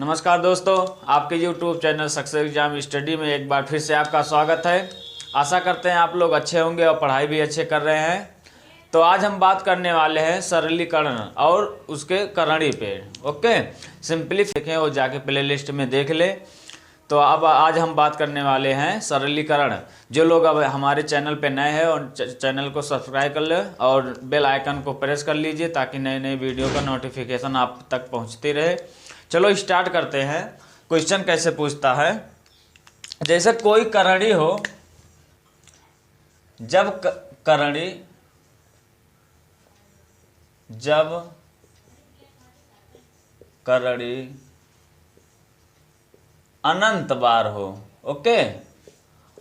नमस्कार दोस्तों, आपके YouTube channel success exam study में एक बार फिर से आपका स्वागत है। आशा करते हैं आप लोग अच्छे होंगे और पढ़ाई भी अच्छे कर रहे हैं। तो आज हम बात करने वाले हैं सरलीकरण और उसके करणी पे। ओके, सिंपली देखें और जाके प्ले लिस्ट में देख ले। तो अब आज हम बात करने वाले हैं सरलीकरण। जो लोग अब हमारे चैनल पे नए हैं और चैनल को सब्सक्राइब कर ले और बेल आइकन को प्रेस कर लीजिए ताकि नए नए वीडियो का नोटिफिकेशन आप तक पहुंचती रहे। चलो स्टार्ट करते हैं। क्वेश्चन कैसे पूछता है, जैसे कोई करणी हो, जब करणी अनंत बार हो। ओके,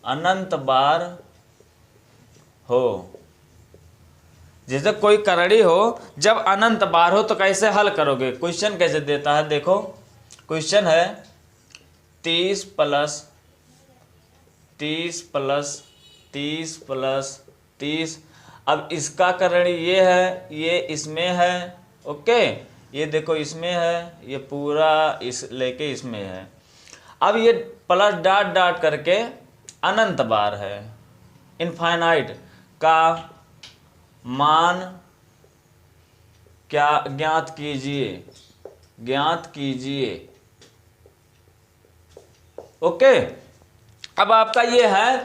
अनंत बार हो। जैसे कोई करणी हो जब अनंत बार हो तो कैसे हल करोगे। क्वेश्चन कैसे देता है, देखो क्वेश्चन है 30 प्लस 30 प्लस 30 प्लस 30। अब इसका करणी ये है, ये इसमें है। ओके, ये देखो इसमें है, ये पूरा इस लेके इसमें है। अब ये प्लस डॉट डॉट करके अनंत बार है। इनफाइनाइट का मान क्या ज्ञात कीजिए। ओके, अब आपका ये है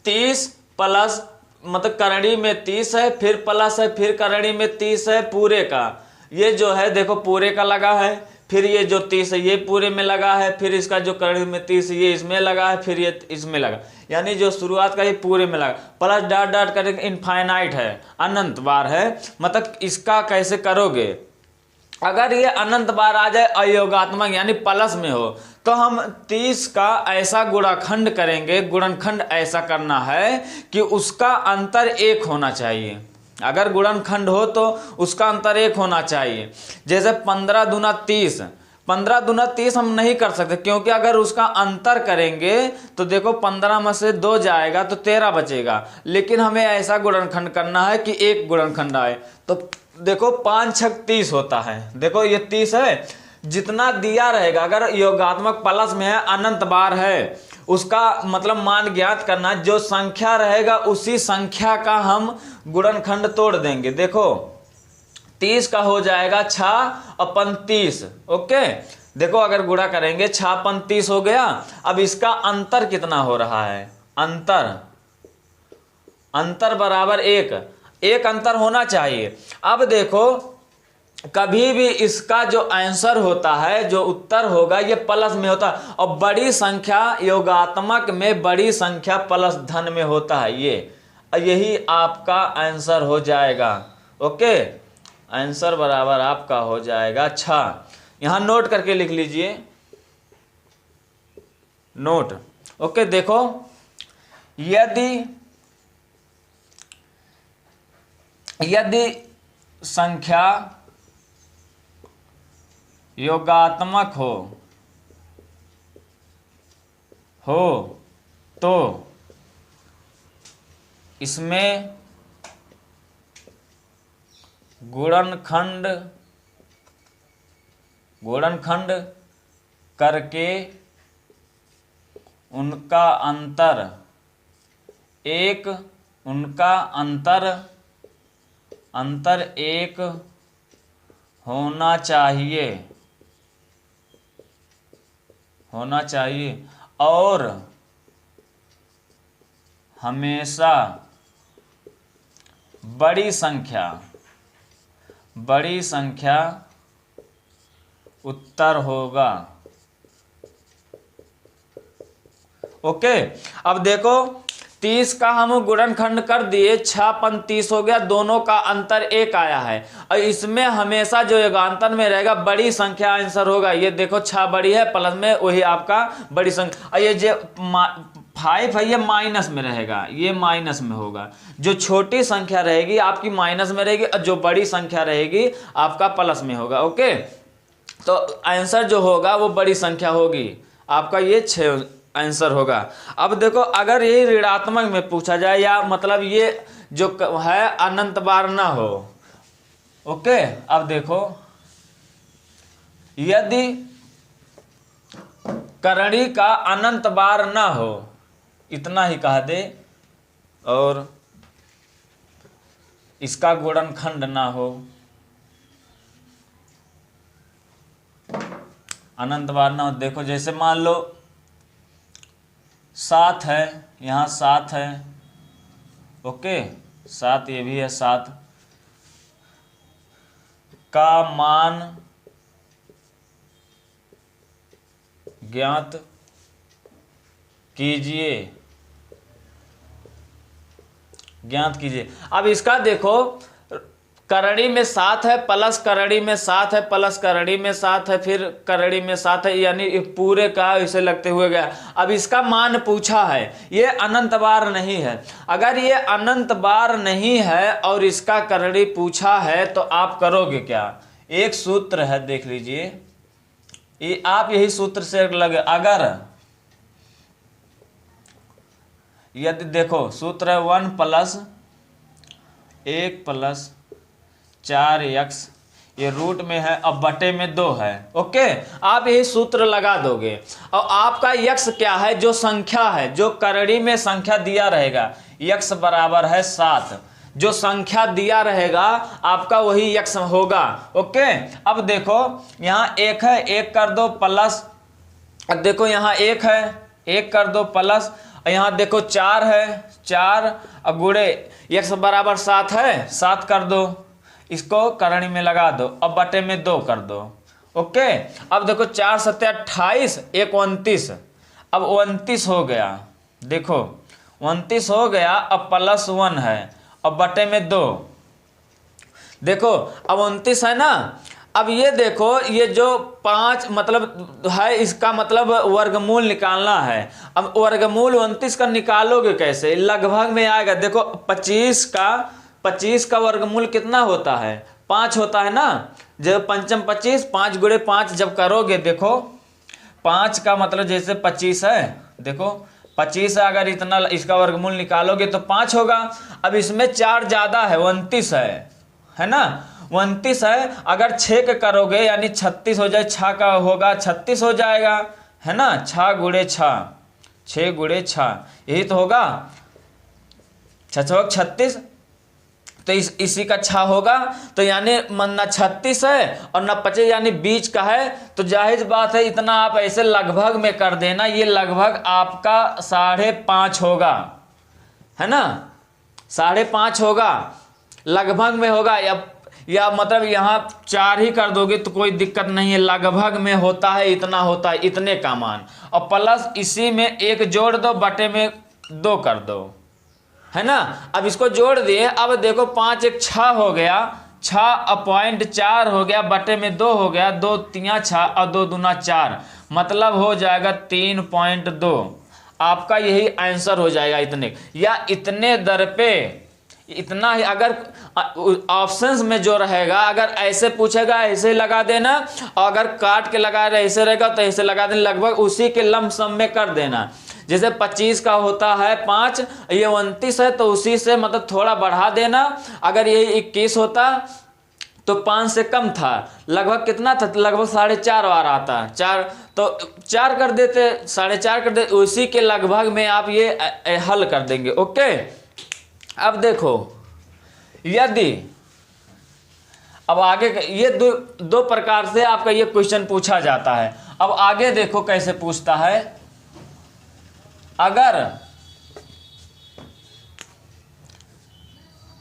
30 प्लस मतलब करणी में 30 है, फिर प्लस है, फिर करणी में 30 है पूरे का। ये जो है देखो पूरे का लगा है, फिर ये जो 30 है ये पूरे में लगा है, फिर इसका जो करणी में 30 ये इसमें लगा है, फिर ये इसमें लगा, यानी जो शुरुआत का ये पूरे में लगा। प्लस डॉट डॉट करके इनफाइनाइट है, अनंत बार है। मतलब इसका कैसे करोगे, अगर ये अनंत बार आ जाए अयोगात्मक यानी प्लस में हो तो हम 30 का ऐसा गुणाखंड करेंगे। गुणनखंड ऐसा करना है कि उसका अंतर 1 होना चाहिए। अगर गुणनखंड हो तो उसका अंतर 1 होना चाहिए। जैसे 15 दूना 30, 15 दूना 30 हम नहीं कर सकते क्योंकि अगर उसका अंतर करेंगे तो देखो 15 में से 2 जाएगा तो 13 बचेगा। लेकिन हमें ऐसा गुणनखंड करना है कि 1 गुणनखंड आए। तो देखो 5 छक 30 होता है। देखो ये 30 है, जितना दिया रहेगा अगर योगात्मक प्लस में है, अनंत बार है, उसका मतलब मान ज्ञात करना। जो संख्या रहेगा उसी संख्या का हम गुणनखंड तोड़ देंगे। देखो 30 का हो जाएगा 6 अपन 30। ओके, देखो अगर गुणा करेंगे 6 अपन 30 हो गया। अब इसका अंतर कितना हो रहा है, अंतर बराबर 1 अंतर होना चाहिए। अब देखो कभी भी इसका जो आंसर होता है, जो उत्तर होगा, ये प्लस में होता है। और बड़ी संख्या योगात्मक में बड़ी संख्या प्लस धन में होता है। यही आपका आंसर हो जाएगा। ओके, आंसर बराबर आपका हो जाएगा 6। यहां नोट करके लिख लीजिए, नोट। ओके, देखो यदि संख्या योगात्मक हो तो इसमें गुणनखंड करके उनका अंतर 1 होना चाहिए और हमेशा बड़ी संख्या उत्तर होगा। ओके, अब देखो 30 का हम गुणनखंड कर दिए, 6 पन 30 हो गया, दोनों का अंतर 1 आया है। और इसमें हमेशा जो योगांतर में रहेगा बड़ी संख्या आंसर होगा। ये देखो 6 बड़ी है, प्लस में वही आपका बड़ी संख्या। और ये जो 5 है ये माइनस में रहेगा, ये माइनस में होगा। जो छोटी संख्या रहेगी आपकी माइनस में रहेगी और जो बड़ी संख्या रहेगी आपका प्लस में होगा। ओके, तो आंसर जो होगा वो बड़ी संख्या होगी, आपका ये 6 आंसर होगा। अब देखो अगर ये ऋणात्मक में पूछा जाए या मतलब ये जो है अनंत बार ना हो। ओके, अब देखो यदि करणी का अनंत बार न हो, इतना ही कह दे, और इसका गुणनखंड ना हो, अनंत बार ना हो। देखो जैसे मान लो 7 है, यहाँ 7 है, ओके 7 ये भी है, 7 का मान ज्ञात कीजिए, ज्ञात कीजिए। अब इसका देखो करणी में 7 है, प्लस करणी में 7 है, प्लस करणी में 7 है, फिर करणी में 7 है, यानी पूरे का इसे लगते हुए गया। अब इसका मान पूछा है, ये अनंत बार नहीं है। अगर ये अनंत बार नहीं है और इसका करणी पूछा है तो आप करोगे क्या? एक सूत्र है, देख लीजिए, ये आप यही सूत्र से लगे। अगर यदि देखो सूत्र है 1 + 1 + 4x, ये रूट में है, अब बटे में 2 है, ओके। आप यही सूत्र लगा दोगे और आपका x क्या है, जो संख्या है, जो करणी में संख्या दिया रहेगा, x बराबर है 7, जो संख्या दिया रहेगा आपका वही x होगा, ओके। अब देखो यहाँ 1 है, 1 कर दो प्लस, अब देखो यहाँ 1 है, 1 कर दो प्लस, यहाँ देखो 4 है, 4 गुणे x बराबर 7 है, 7 कर दो, इसको करणी में लगा दो, अब बटे में 2 कर दो, ओके। अब देखो 4 × 7 = 28, 1 29, अब 29 हो गया, देखो 29 हो गया, अब +1 है, अब बटे में 2, देखो अब 29 है ना। अब ये देखो ये जो 5 मतलब है, इसका मतलब वर्गमूल निकालना है। अब वर्गमूल 29 का निकालोगे कैसे? लगभग में आएगा, देखो 25 का वर्गमूल कितना होता है? 5 होता है ना। जब पंचम 25, 5 × 5 जब करोगे, देखो 5 का मतलब जैसे 25 है, देखो 25 है, अगर इतना इसका वर्गमूल निकालोगे तो 5 होगा। अब इसमें 4 ज़्यादा है, 29 है ना, 29 है। अगर 6 का करोगे यानी 36 हो जाए, 6 का होगा 36 हो जाएगा, है ना। 6 × 6, 6 × 6 यही तो होगा, 6 × 36, तो इसी का 6 होगा। तो यानी ना 36 है और ना 25, यानी बीच का है। तो जाहिर बात है इतना आप ऐसे लगभग में कर देना, ये लगभग आपका 5.5 होगा, है ना, 5.5 होगा, लगभग में होगा। या मतलब यहाँ 4 ही कर दोगे तो कोई दिक्कत नहीं है, लगभग में होता है, इतना होता है, इतने का मान। और प्लस इसी में 1 जोड़ दो, बटे में 2 कर दो, है ना। अब इसको जोड़ दिए, अब देखो 5 × 1 = 6 हो गया, 6.4 हो गया, बटे में 2 हो गया, 2 × 3 = 6 और 2 दूना 4, मतलब हो जाएगा 3.2। आपका यही आंसर हो जाएगा, इतने या इतने दर पे, इतना ही। अगर ऑप्शंस में जो रहेगा, अगर ऐसे पूछेगा ऐसे लगा देना, और अगर काट के लगा रहे ऐसे रहेगा तो ऐसे लगा देना, लगभग उसी के लमसम में कर देना। जैसे 25 का होता है 5, ये 29 है तो उसी से मतलब थोड़ा बढ़ा देना। अगर ये 21 होता तो 5 से कम था, लगभग कितना था, लगभग 4.5 बार आता, 4 तो 4 कर देते, 4.5 कर देते, उसी के लगभग में आप ये हल कर देंगे, ओके। अब देखो यदि, अब आगे ये दो प्रकार से आपका ये क्वेश्चन पूछा जाता है। अब आगे देखो कैसे पूछता है।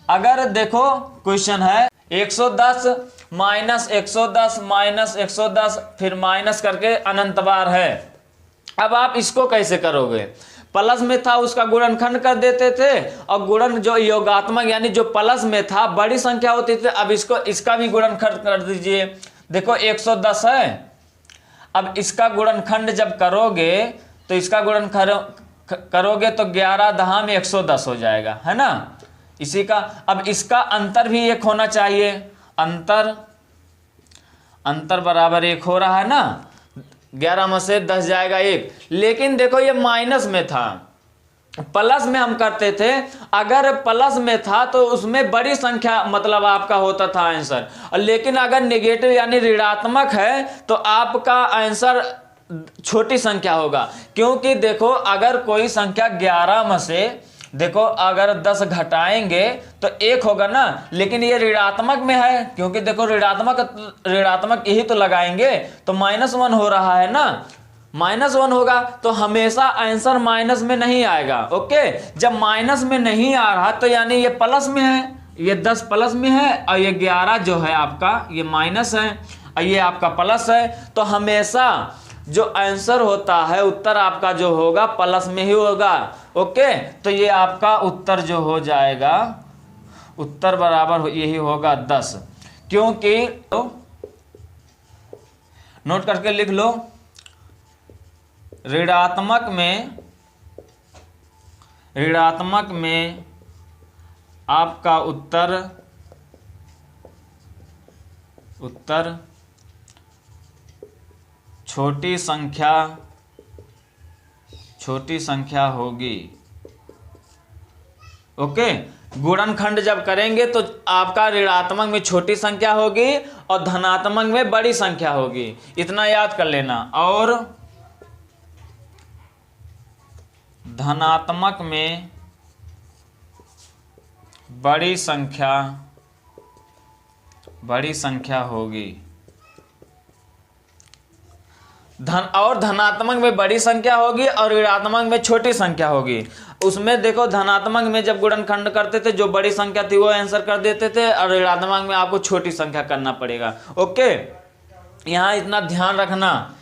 अगर देखो क्वेश्चन है 110 - 110 - 110, फिर माइनस करके अनंत बार है। अब आप इसको कैसे करोगे? प्लस में था उसका गुणनखंड कर देते थे, और गुणन जो योगात्मक यानी जो प्लस में था बड़ी संख्या होती थी, अब इसका भी गुणनखंड कर दीजिए। देखो 110 है, अब इसका गुणनखंड जब करोगे तो इसका गुणनखंड करोगे तो 11 दहा में 110 हो जाएगा, है ना। इसी का, अब इसका अंतर भी 1 होना चाहिए, अंतर बराबर 1 हो रहा है ना, 11 में से 10 जाएगा 1। लेकिन देखो ये माइनस में था, प्लस में हम करते थे। अगर प्लस में था तो उसमें बड़ी संख्या मतलब आपका होता था आंसर, और लेकिन अगर नेगेटिव यानी ऋणात्मक है तो आपका आंसर छोटी संख्या होगा, क्योंकि देखो अगर कोई संख्या 11 में से देखो अगर 10 घटाएंगे तो 1 होगा ना, लेकिन ये ऋणात्मक में है, क्योंकि देखो ऋणात्मक यही तो लगाएंगे तो -1 हो रहा है ना, -1 होगा तो हमेशा आंसर माइनस में नहीं आएगा। ओके, जब माइनस में नहीं आ रहा तो यानी ये प्लस में है, ये 10 प्लस में है और ये 11 जो है आपका ये माइनस है और ये आपका प्लस है। तो हमेशा जो आंसर होता है उत्तर आपका जो होगा प्लस में ही होगा। ओके, तो ये आपका उत्तर जो हो जाएगा, उत्तर बराबर यही होगा 10, क्योंकि नोट करके लिख लो, ऋणात्मक में आपका उत्तर छोटी संख्या होगी। ओके, गुणनखंड जब करेंगे तो आपका ऋणात्मक में छोटी संख्या होगी और धनात्मक में बड़ी संख्या होगी, इतना याद कर लेना। और धनात्मक में बड़ी संख्या होगी, धनात्मक में बड़ी संख्या होगी और ऋणात्मक में छोटी संख्या होगी। उसमें देखो धनात्मक में जब गुणनखंड करते थे जो बड़ी संख्या थी वो आंसर कर देते थे और ऋणात्मक में आपको छोटी संख्या करना पड़ेगा। ओके, यहाँ इतना ध्यान रखना,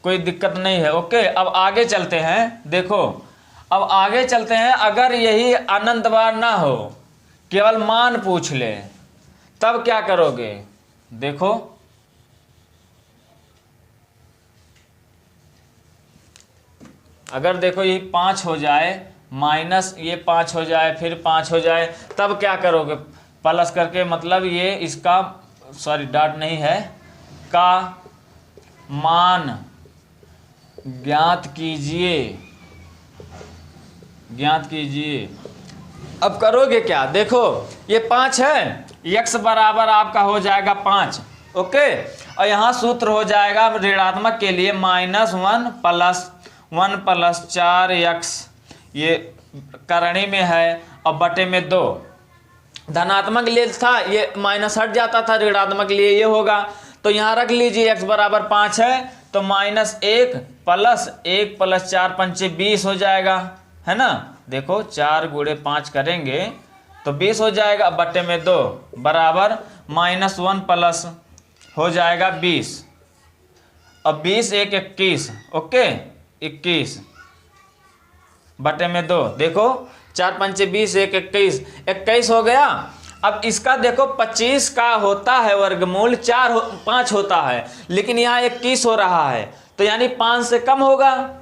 कोई दिक्कत नहीं है। ओके, अब आगे चलते हैं। देखो अब आगे चलते हैं, अगर यही अनंत बार ना हो, केवल मान पूछ ले, तब क्या करोगे? देखो अगर देखो ये 5 हो जाए माइनस ये 5 हो जाए फिर 5 हो जाए, तब क्या करोगे? प्लस करके, मतलब ये इसका डॉट नहीं है, का मान ज्ञात कीजिए। अब करोगे क्या? देखो ये 5 है, x बराबर आपका हो जाएगा 5। ओके, और यहाँ सूत्र हो जाएगा ऋणात्मक के लिए -1 + 4x, ये करणी में है और बटे में 2। धनात्मक लिए था ये माइनस हट जाता था, ऋणात्मक लिए ये होगा। तो यहाँ रख लीजिए x बराबर 5 है तो -1 + 1 + 4 पंचे 20 हो जाएगा, है ना। देखो 4 × 5 करेंगे तो 20 हो जाएगा, बटे में 2 बराबर -1 प्लस हो जाएगा 20 और 20 × 1 = 21। ओके, 21 बटे में 2। देखो 4 पंचे 20, 1 21, 21 हो गया। अब इसका देखो 25 का होता है वर्गमूल 5 होता है, लेकिन यहाँ 21 हो रहा है, तो यानी 5 से कम होगा।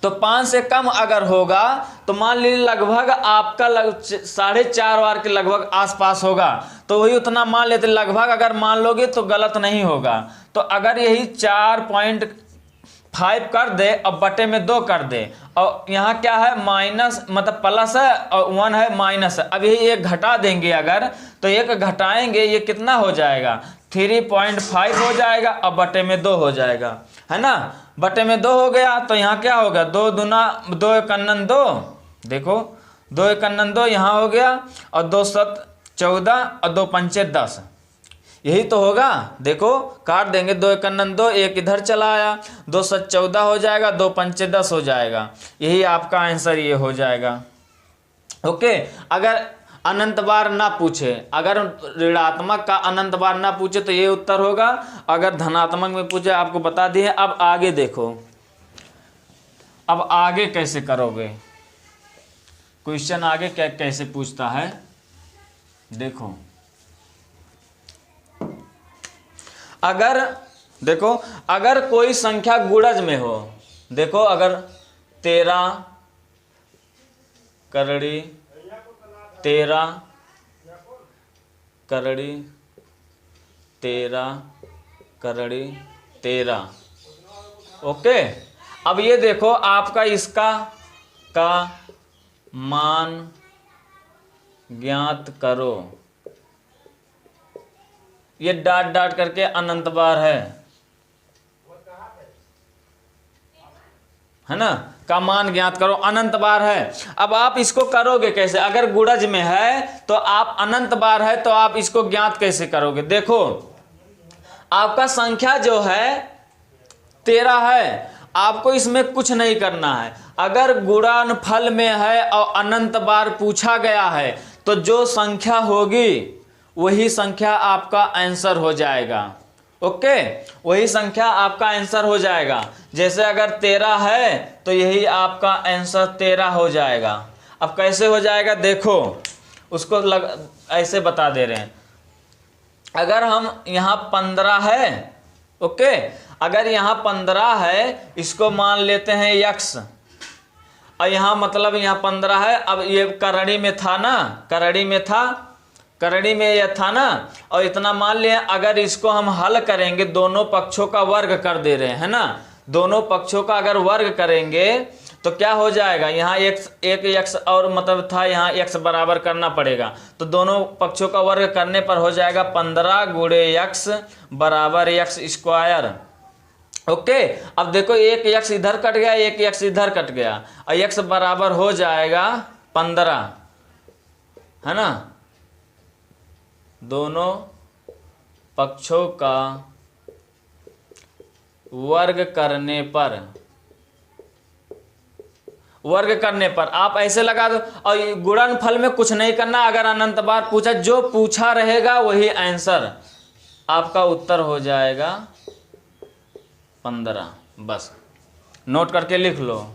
तो 5 से कम अगर होगा तो मान लीजिए लगभग आपका 4.5 बार के लगभग आसपास होगा, तो वही उतना मान लेते, लगभग अगर मान लोगे तो गलत नहीं होगा। तो अगर यही 4.5 कर दे और बटे में 2 कर दे, और यहाँ क्या है माइनस, मतलब प्लस है और 1 है माइनस है। अब यही 1 घटा देंगे अगर, तो 1 घटाएंगे ये कितना हो जाएगा? 3.5 हो जाएगा और बटे में 2 हो जाएगा, है ना। बटे में 2 हो गया तो यहाँ क्या होगा? 2 दूना 2 × 2, देखो 2 × 2 यहाँ हो गया, और 2 × 7 = 14 और 2 पंचे 10, यही तो होगा। देखो काट देंगे, 2 × 2, 1 इधर चला आया, 2 × 7 = 14 हो जाएगा, 2 पंचे 10 हो जाएगा, यही आपका आंसर ये हो जाएगा। ओके, अगर अनंत बार ना पूछे, अगर ऋणात्मक का अनंत बार ना पूछे तो ये उत्तर होगा, अगर धनात्मक में पूछे आपको बता दिए। अब आगे देखो, अब आगे कैसे करोगे क्वेश्चन, आगे क्या कैसे पूछता है देखो। अगर देखो अगर कोई संख्या गुणज में हो, देखो अगर 13 करड़ी 13 करड़ी 13 करड़ी 13। ओके, अब ये देखो आपका इसका का मान ज्ञात करो, ये डॉट डॉट करके अनंत बार है। है ना, का मान ज्ञात करो, अनंत बार है। अब आप इसको करोगे कैसे, अगर गुणज में है तो आप अनंत बार है तो आप इसको ज्ञात कैसे करोगे। देखो आपका संख्या जो है 13 है, आपको इसमें कुछ नहीं करना है। अगर गुणनफल में है और अनंत बार पूछा गया है तो जो संख्या होगी वही संख्या आपका आंसर हो जाएगा। ओके, वही संख्या आपका आंसर हो जाएगा। जैसे अगर 13 है तो यही आपका आंसर 13 हो जाएगा। अब कैसे हो जाएगा देखो, उसको ऐसे बता दे रहे हैं। अगर हम यहाँ 15 है, ओके, अगर यहाँ 15 है, इसको मान लेते हैं x, और यहाँ मतलब यहाँ 15 है। अब ये करड़ी में था ना, करड़ी में था, करड़ी में यह था ना, और इतना मान लिया। अगर इसको हम हल करेंगे, दोनों पक्षों का वर्ग कर दे रहे हैं ना, दोनों पक्षों का अगर वर्ग करेंगे तो क्या हो जाएगा, यहाँ एक x और मतलब था, यहाँ x बराबर करना पड़ेगा, तो दोनों पक्षों का वर्ग करने पर हो जाएगा 15 गुणे x बराबर x स्क्वायर। ओके, अब देखो एक x इधर कट गया, एक x इधर कट गया, और x बराबर हो जाएगा 15, है ना। दोनों पक्षों का वर्ग करने पर आप ऐसे लगा दो, और गुणनफल में कुछ नहीं करना। अगर अनंत बार पूछा, जो पूछा रहेगा वही आंसर, आपका उत्तर हो जाएगा 15। बस नोट करके लिख लो।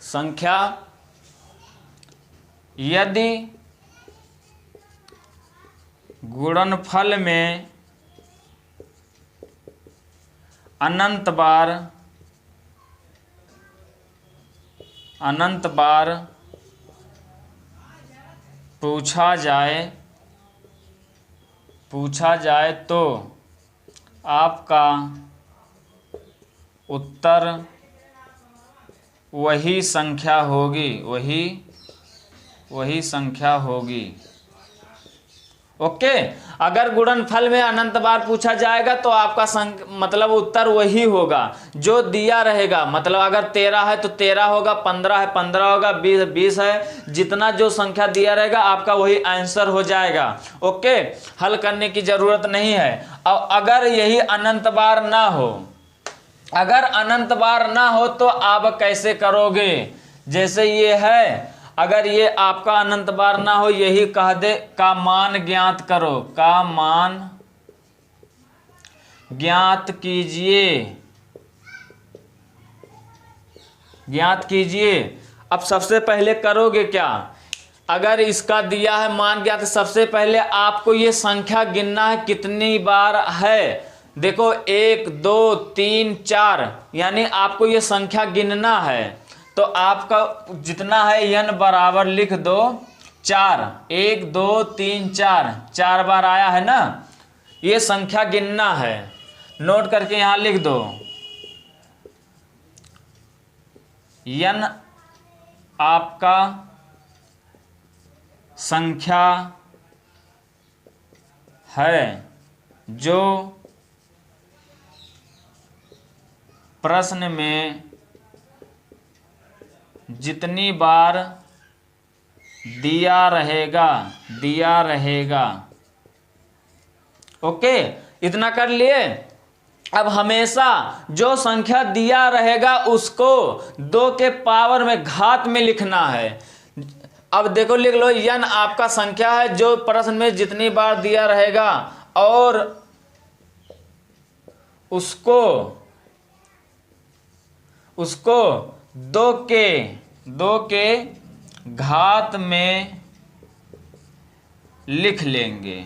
संख्या यदि गुणनफल में अनंत बार पूछा जाए तो आपका उत्तर वही संख्या होगी। ओके, अगर गुणनफल में अनंत बार पूछा जाएगा तो आपका मतलब उत्तर वही होगा जो दिया रहेगा। मतलब अगर 13 है तो 13 होगा, 15 है 15 होगा, 20 है, जितना जो संख्या दिया रहेगा आपका वही आंसर हो जाएगा। ओके, हल करने की जरूरत नहीं है। और अगर यही अनंत बार ना हो, अगर अनंत बार ना हो तो आप कैसे करोगे, जैसे ये है, अगर ये आपका अनंत बार ना हो, यही कह दे का मान ज्ञात करो, का मान ज्ञात कीजिए। अब सबसे पहले करोगे क्या, अगर इसका दिया है मान ज्ञात, सबसे पहले आपको ये संख्या गिनना है कितनी बार है। देखो 1 2 3 4, यानी आपको ये संख्या गिनना है। तो आपका जितना है n बराबर लिख दो 4, 1 2 3 4, 4 बार आया है ना, ये संख्या गिनना है। नोट करके यहां लिख दो n आपका संख्या है जो प्रश्न में जितनी बार दिया रहेगा। ओके, इतना कर लिए। अब हमेशा जो संख्या दिया रहेगा उसको 2 के पावर में घात में लिखना है। अब देखो लिख लो, n आपका संख्या है जो प्रश्न में जितनी बार दिया रहेगा, और उसको 2 के घात में लिख लेंगे।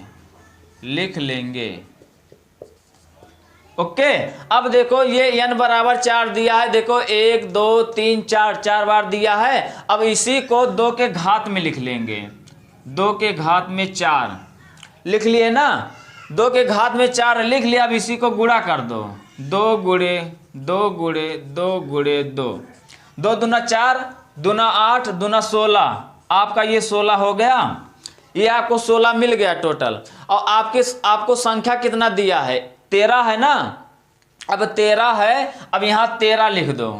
ओके, अब देखो ये n बराबर 4 दिया है। देखो 1 2 3 4, 4 बार दिया है। अब इसी को 2 के घात में लिख लेंगे। 2 के घात में 4 लिख लिए ना, 2 के घात में 4 लिख लिया। अब इसी को गुणा कर दो, 2 गुणे 2 गुणे 2 गुणे 2, 2 दूना 4, दूना 8, दूना 16, आपका ये 16 हो गया। ये आपको 16 मिल गया टोटल। और आपको संख्या कितना दिया है, 13 है ना। अब 13 है, अब यहाँ 13 लिख दो,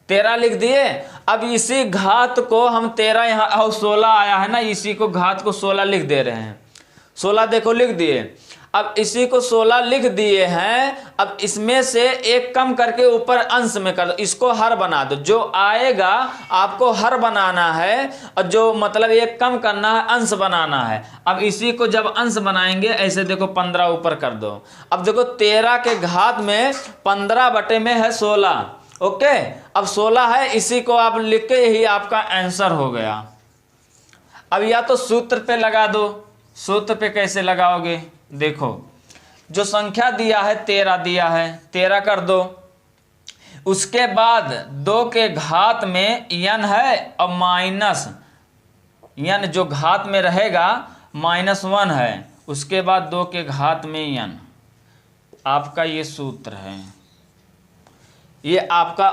13 लिख दिए। अब इसी घात को हम 13 यहाँ और 16 आया है ना, इसी को घात को 16 लिख दे रहे हैं। 16 देखो लिख दिए। अब इसी को 16 लिख दिए हैं। अब इसमें से एक कम करके ऊपर अंश में कर दो, इसको हर बना दो। जो आएगा आपको हर बनाना है और जो मतलब एक कम करना है अंश बनाना है। अब इसी को जब अंश बनाएंगे ऐसे देखो 15 ऊपर कर दो। अब देखो 13 के घात में 15 बटे में है 16। ओके, अब 16 है, इसी को आप लिख के यही आपका आंसर हो गया। अब या तो सूत्र पे लगा दो। सूत्र पे कैसे लगाओगे? देखो जो संख्या दिया है 13 दिया है, 13 कर दो। उसके बाद 2 के घात में n है और माइनस n जो घात में रहेगा -1 है। उसके बाद 2 के घात में n, आपका ये सूत्र है। ये आपका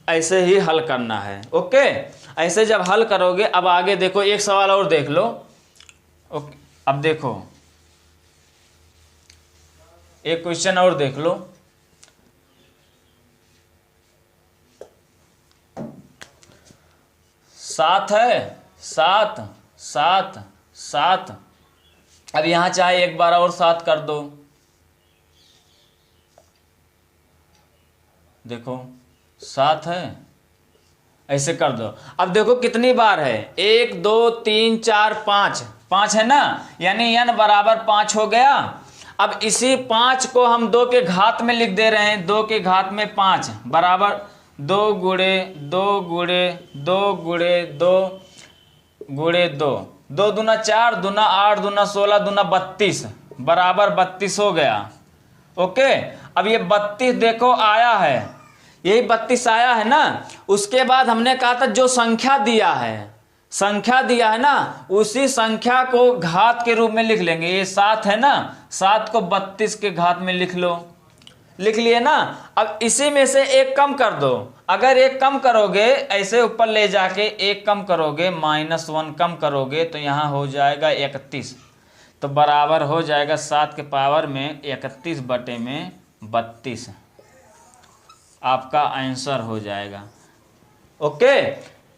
ऐसे ही हल करना है। ओके, ऐसे जब हल करोगे, अब आगे देखो एक सवाल और देख लो। ओके, अब देखो एक क्वेश्चन और देख लो। 7 है, 7 7 7। अब यहां चाहे एक बार और 7 कर दो। देखो 7 है, ऐसे कर दो। अब देखो कितनी बार है, 1 2 3 4 5, 5 है ना, यानी n बराबर 5 हो गया। अब इसी 5 को हम 2 के घात में लिख दे रहे हैं। 2 के घात में 5 बराबर 2 गुणे 2 गुणे 2 गुणे 2 गुणे 2, 2 दूना 4, दूना 8, दूना 16, दूना 32 बराबर 32 हो गया। ओके, अब ये 32 देखो आया है, यही 32 आया है ना। उसके बाद हमने कहा था जो संख्या दिया है, संख्या दिया है ना, उसी संख्या को घात के रूप में लिख लेंगे। ये 7 है ना, 7 को 32 के घात में लिख लो। लिख लिए ना। अब इसी में से एक कम कर दो। अगर एक कम करोगे ऐसे ऊपर ले जाके एक कम करोगे, -1 कम करोगे तो यहाँ हो जाएगा 31, तो बराबर हो जाएगा 7 के पावर में 31 बटे में 32, आपका आंसर हो जाएगा। ओके,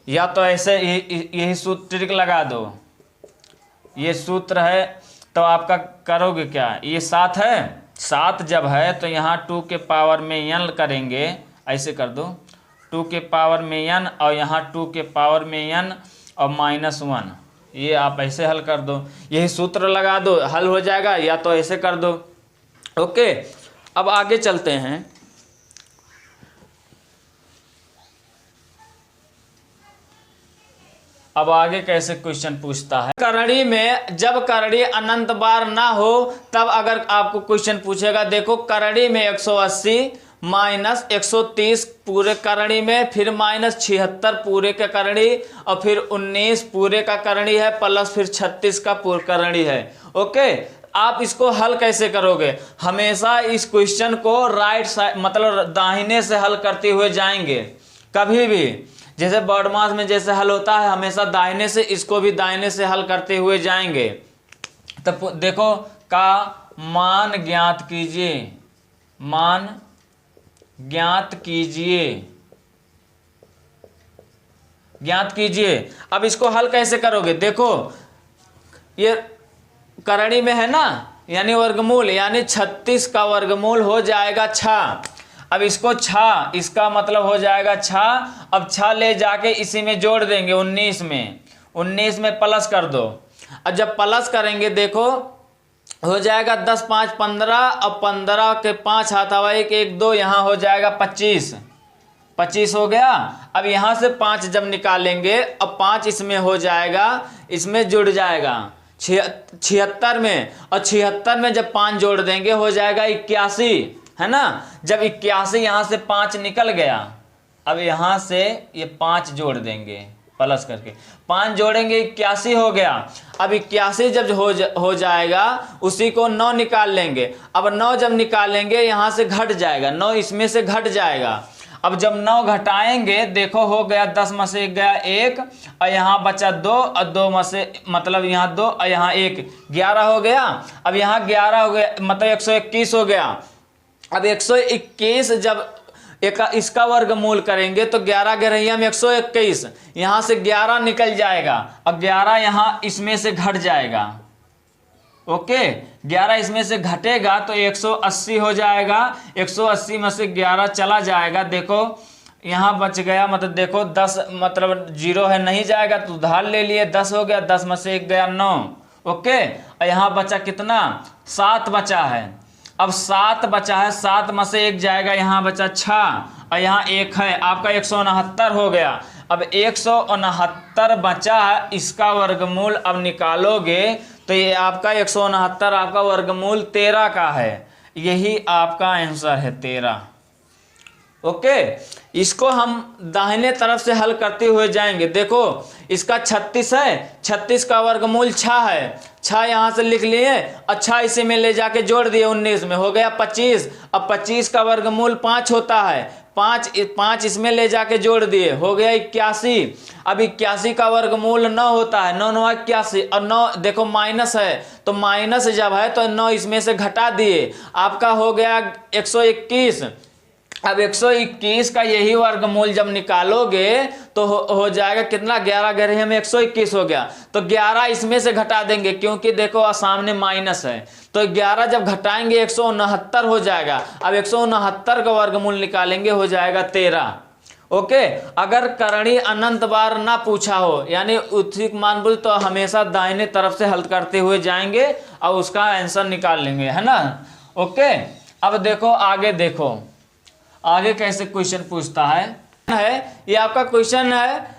या तो ऐसे यही सूत्र लगा दो। ये सूत्र है तो आपका करोगे क्या, ये 7 है, 7 जब है तो यहाँ 2 के पावर में n करेंगे। ऐसे कर दो, 2 के पावर में n और यहाँ 2 के पावर में n और -1, ये आप ऐसे हल कर दो। यही सूत्र लगा दो, हल हो जाएगा। या तो ऐसे कर दो। ओके, अब आगे चलते हैं। अब आगे कैसे क्वेश्चन पूछता है। करणी में जब करणी अनंत बार ना हो तब अगर आपको क्वेश्चन पूछेगा। देखो करणी में 180 माइनस 130 पूरे करणी में, फिर -76 पूरे का करणी, और फिर 19 पूरे का करणी है, प्लस फिर 36 का पूर्ण करणी है। ओके, आप इसको हल कैसे करोगे? हमेशा इस क्वेश्चन को राइट साइड मतलब दाहिने से हल करते हुए जाएंगे। कभी भी जैसे बॉडमास में जैसे हल होता है हमेशा दाहिने से, इसको भी दाहिने से हल करते हुए जाएंगे। तो देखो का मान ज्ञात कीजिए, मान ज्ञात कीजिए, ज्ञात कीजिए। अब इसको हल कैसे करोगे? देखो ये करणी में है ना, यानी वर्गमूल, यानी 36 का वर्गमूल हो जाएगा 6। अब इसको 6, इसका मतलब हो जाएगा 6। अब 6 ले जाके इसी में जोड़ देंगे 19 में, 19 में प्लस कर दो। अब जब प्लस करेंगे देखो हो जाएगा 10 5 15, और 15 के 5 हाथ हवा 1 1 2, यहाँ हो जाएगा 25, 25 हो गया। अब यहाँ से 5 जब निकालेंगे, अब 5 इसमें हो जाएगा, इसमें जुड़ जाएगा 76 में, और 76 में जब 5 जोड़ देंगे हो जाएगा 81, है ना। जब 81 यहाँ से 5 निकल गया, अब यहाँ से ये 5 जोड़ देंगे प्लस करके, 5 जोड़ेंगे 81 हो गया। अब 81 जब हो जाएगा उसी को 9 निकाल लेंगे। अब 9 जब निकालेंगे यहाँ से घट जाएगा, 9 इसमें से घट जाएगा। अब जब 9 घटाएंगे देखो हो गया 10 में से 1 गया 1, और यहाँ बचा 2, और 2 में से मतलब यहाँ 2 और यहाँ 1, 11 हो गया। अब यहाँ 11 हो गया मतलब 121 हो गया। अब 121 जब इसका वर्गमूल करेंगे तो 11 ग्यारह में 121, यहां से 11 निकल जाएगा और 11 यहां इसमें से घट जाएगा। ओके 11 इसमें से घटेगा तो 180 हो जाएगा। 180 में से 11 चला जाएगा, देखो यहाँ बच गया, मतलब देखो 10 मतलब 0 है, नहीं जाएगा तो उधार ले लिए, 10 हो गया, 10 में से 1 गया 9। ओके और यहाँ बचा कितना, 7 बचा है। अब 7 बचा है, 7 में से 1 जाएगा, यहाँ बचा 6 और यहाँ 1 है, आपका 169 हो गया। अब 169 बचा है, इसका वर्गमूल अब निकालोगे तो ये आपका 169 आपका वर्गमूल 13 का है, यही आपका आंसर है 13। ओके इसको हम दाहिने तरफ से हल करते हुए जाएंगे। देखो इसका 36 है, 36 का वर्गमूल 6 है, 6 यहाँ से लिख लिए, अच्छा इसी में ले जाके जोड़ दिए, 19 में हो गया 25। अब 25 का वर्गमूल 5 होता है, 5 इसमें ले जाके जोड़ दिए, हो गया 81। अब 81 का वर्गमूल 9 होता है, 9 9 81 और 9 देखो माइनस है, तो माइनस जब है तो 9 इसमें से घटा दिए, आपका हो गया 121। अब 121 का यही वर्गमूल जब निकालोगे तो हो जाएगा कितना, 11 ग्यारह में 121 हो गया, तो 11 इसमें से घटा देंगे क्योंकि देखो सामने माइनस है, तो 11 जब घटाएंगे 169 हो जाएगा। अब 169 का वर्गमूल निकालेंगे, हो जाएगा 13। ओके अगर करणी अनंत बार ना पूछा हो यानी उचित मान बोल तो हमेशा दाहिने तरफ से हल करते हुए जाएंगे और उसका आंसर निकाल लेंगे, है ना। ओके अब देखो आगे, देखो आगे कैसे क्वेश्चन पूछता है ये आपका क्वेश्चन है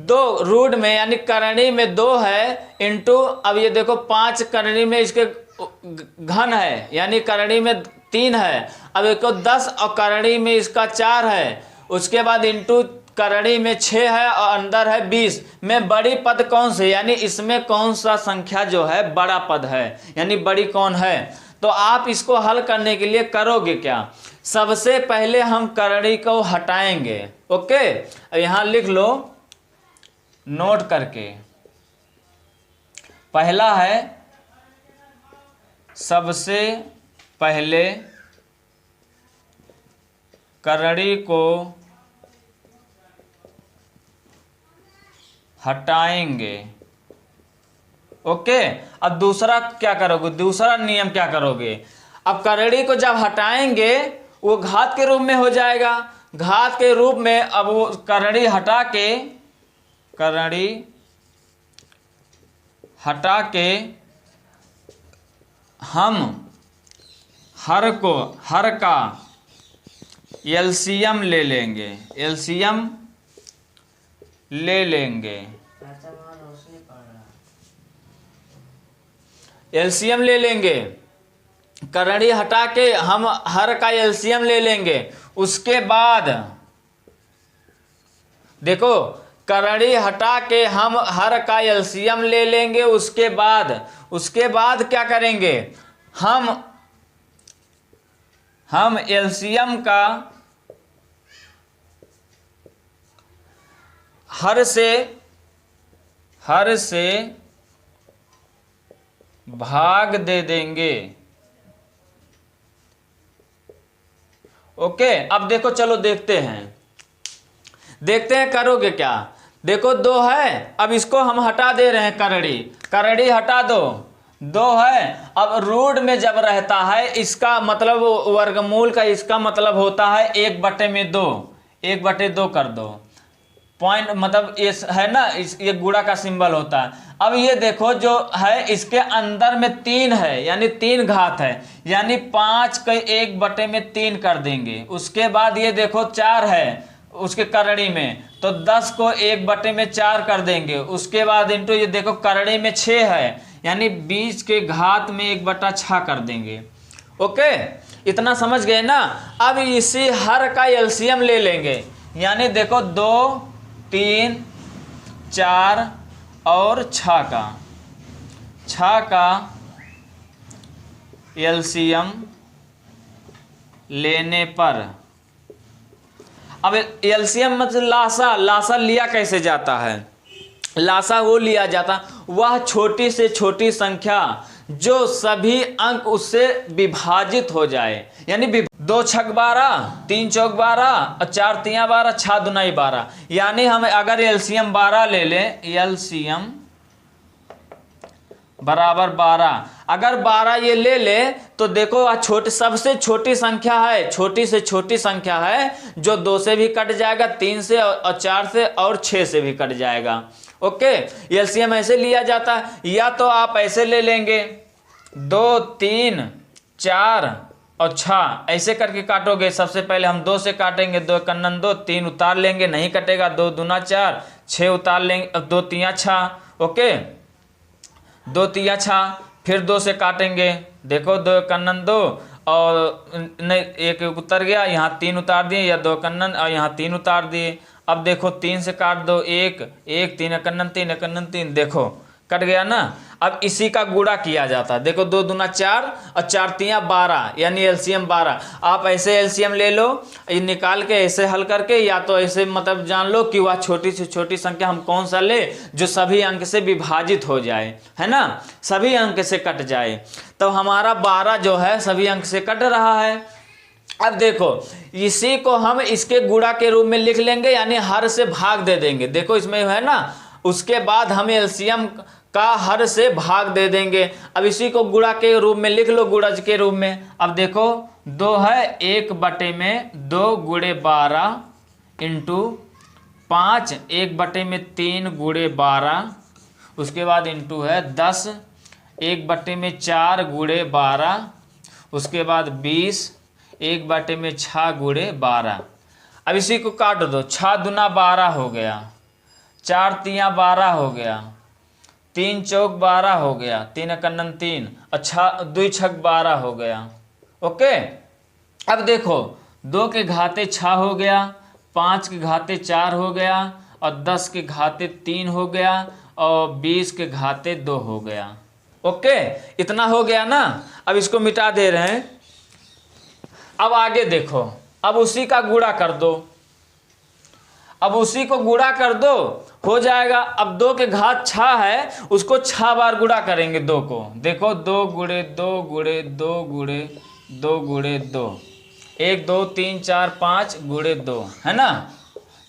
2 रूट में यानी करणी में 2 है इंटू, अब ये देखो 5 करणी में इसके घन है यानी करणी में 3 है, अब देखो 10 और करणी में इसका 4 है, उसके बाद इंटू करणी में 6 है और अंदर है 20 में बड़ी पद कौन से, यानी इसमें कौन सा संख्या जो है बड़ा पद है यानी बड़ी कौन है। तो आप इसको हल करने के लिए करोगे क्या, सबसे पहले हम करणी को हटाएंगे। ओके यहां लिख लो नोट करके, पहला है सबसे पहले करणी को हटाएंगे। ओके अब दूसरा क्या करोगे, दूसरा नियम क्या करोगे, अब करणी को जब हटाएंगे वो घात के रूप में हो जाएगा, घात के रूप में अब वो करणी हटा के हम हर का एलसीएम ले लेंगे, एलसीएम ले लेंगे, एलसीएम ले लेंगे, करणी हटा के हम हर का एलसीएम ले लेंगे। उसके बाद देखो करणी हटा के हम हर का एलसीएम ले लेंगे, उसके बाद क्या करेंगे, हम एलसीएम का हर से भाग दे देंगे। ओके अब देखो चलो देखते हैं करोगे क्या। देखो 2 है, अब इसको हम हटा दे रहे हैं, करणी हटा दो, 2 है। अब रूट में जब रहता है इसका मतलब वर्गमूल का इसका मतलब होता है 1/2, 1/2 कर दो, पॉइंट मतलब ये है ना, ये गुणा का सिंबल होता है। अब ये देखो जो है इसके अंदर में 3 है यानी 3 घात है, यानी 5 के 1/3 कर देंगे। उसके बाद ये देखो 4 है उसके करणी में, तो 10 को 1/4 कर देंगे। उसके बाद इंटू ये देखो करणी में 6 है यानी 20 के घात में 1/6 कर देंगे। ओके इतना समझ गए ना। अब इसी हर का एलसीएम ले लेंगे, यानी देखो 2 3 4 और 6 का एलसीएम लेने पर, अब एलसीएम मतलब लासा लिया कैसे जाता है, लासा वो लिया जाता वह छोटी से छोटी संख्या जो सभी अंक उससे विभाजित हो जाए, यानी 2 छक 12, 3 चौक 12 और 4 तियां 12, 6 दुनाई 12। यानी हम अगर एलसीएम 12 ले लें, एलसीएम बराबर 12, अगर 12 ये ले ले तो देखो छोटी सबसे छोटी संख्या है, छोटी से छोटी संख्या है जो 2 से भी कट जाएगा, 3 से और 4 से और 6 से भी कट जाएगा। ओके, एलसीएम ऐसे लिया जाता है, या तो आप ऐसे ले लेंगे 2, 3, 4 और 6 ऐसे करके काटोगे। सबसे पहले हम 2 से काटेंगे, 2 कन्नन 2, 3 उतार लेंगे, नहीं कटेगा, 2 दूना 4, 6 उतार लेंगे, 2 तियां 6। ओके, 2 तियां 6, फिर 2 से काटेंगे, देखो 2 कन्नन 2 और नहीं 1 उतर गया, यहाँ 3 उतार दिए, या 2 कन्नन और यहाँ 3 उतार दिए। अब देखो 3 से काट दो, 1 1 3 कन्नन 3 कन्नन 3, देखो कट गया ना। अब इसी का गुणा किया जाता है, देखो 2 दूना 4 और 4 तियां 12, यानी एलसीएम 12। आप ऐसे एलसीएम ले लो, ये निकाल के ऐसे हल करके, या तो ऐसे मतलब जान लो कि वह छोटी से छोटी संख्या हम कौन सा ले जो सभी अंक से विभाजित हो जाए, है ना, सभी अंक से कट जाए। तो हमारा 12 जो है सभी अंक से कट रहा है। अब देखो इसी को हम इसके गुणा के रूप में लिख लेंगे, यानी हर से भाग दे देंगे। देखो इसमें है ना, उसके बाद हम एलसीएम का हर से भाग दे देंगे। अब इसी को गुणा के रूप में लिख लो, गुणज के रूप में। अब देखो 2 है 1/2 गुणे 12 इंटू 5 1/3 गुणे 12, उसके बाद इंटू है 10 1/4 गुणे 12, उसके बाद 20 1/6 गुणे 12। अब इसी को काट दो, 6 दूना 12 हो गया, 4 तियां 12 हो गया, 3 चौक 12 हो गया, 3 कन्नन 3 और 2 छक 12 हो गया। ओके, अब देखो 2 के घाते 6 हो गया, 5 के घाते 4 हो गया और 10 के घाते 3 हो गया और 20 के घाते 2 हो गया। ओके, इतना हो गया ना। अब इसको मिटा दे रहे हैं। अब आगे देखो, अब उसी का गुणा कर दो, अब उसी को गुणा कर दो, हो जाएगा। अब 2 के घात 6 है, उसको 6 बार गुणा करेंगे 2 को। देखो 2 गुणे 2 गुणे 2 गुणे 2 गुणे 2, 1 2 3 4 5 गुणे 2, है ना।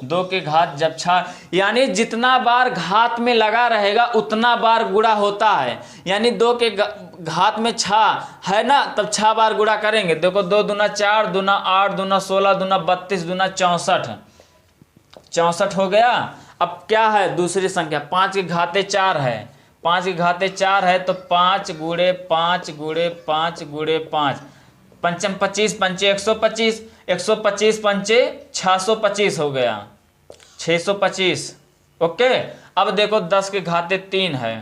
2 के घात जब 6, यानी जितना बार घात में लगा रहेगा उतना बार गुणा होता है। यानी 2 के घात में 6 है ना, तब 6 बार गुणा करेंगे। देखो 2 दूना 4 दूना 8 दूना 16 दूना 32 दूना 64, 64 हो गया। अब क्या है दूसरी संख्या, 5 के घाते 4 है, 5 के घाते 4 है तो 5 गुणे 5 गुणे 5 गुणे 5, पंचम 25 पंचे 125, 125 पंचे 625 हो गया, 625। ओके, अब देखो 10 के घाते 3 है,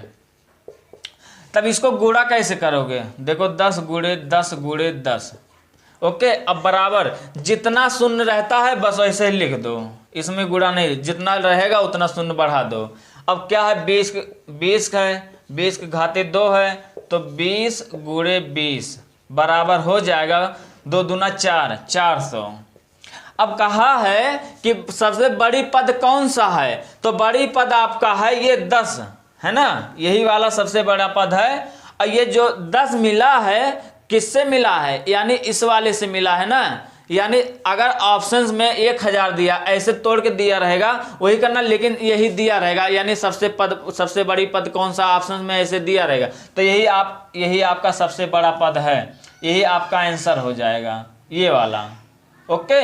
तब इसको गुणा कैसे करोगे। देखो 10 गुणे 10 गुणे 10। ओके, अब बराबर जितना शून्य रहता है बस वैसे ही लिख दो, इसमें गुणा नहीं, जितना रहेगा उतना शून्य बढ़ा दो। अब क्या है 20 है, 20 के घाते 2 है तो 20 गुणे 20 बराबर हो जाएगा 2 दूना 4, 400। अब कहा है कि सबसे बड़ी पद कौन सा है, तो बड़ी पद आपका है ये 10, है ना, यही वाला सबसे बड़ा पद है। और ये जो 10 मिला है किससे मिला है, यानी इस वाले से मिला है ना। यानी अगर ऑप्शंस में 1000 दिया, ऐसे तोड़ के दिया रहेगा वही करना, लेकिन यही दिया रहेगा, यानी सबसे बड़ी पद कौन सा ऑप्शंस में ऐसे दिया रहेगा, तो यही आपका सबसे बड़ा पद है, यही आपका आंसर हो जाएगा, ये वाला। ओके,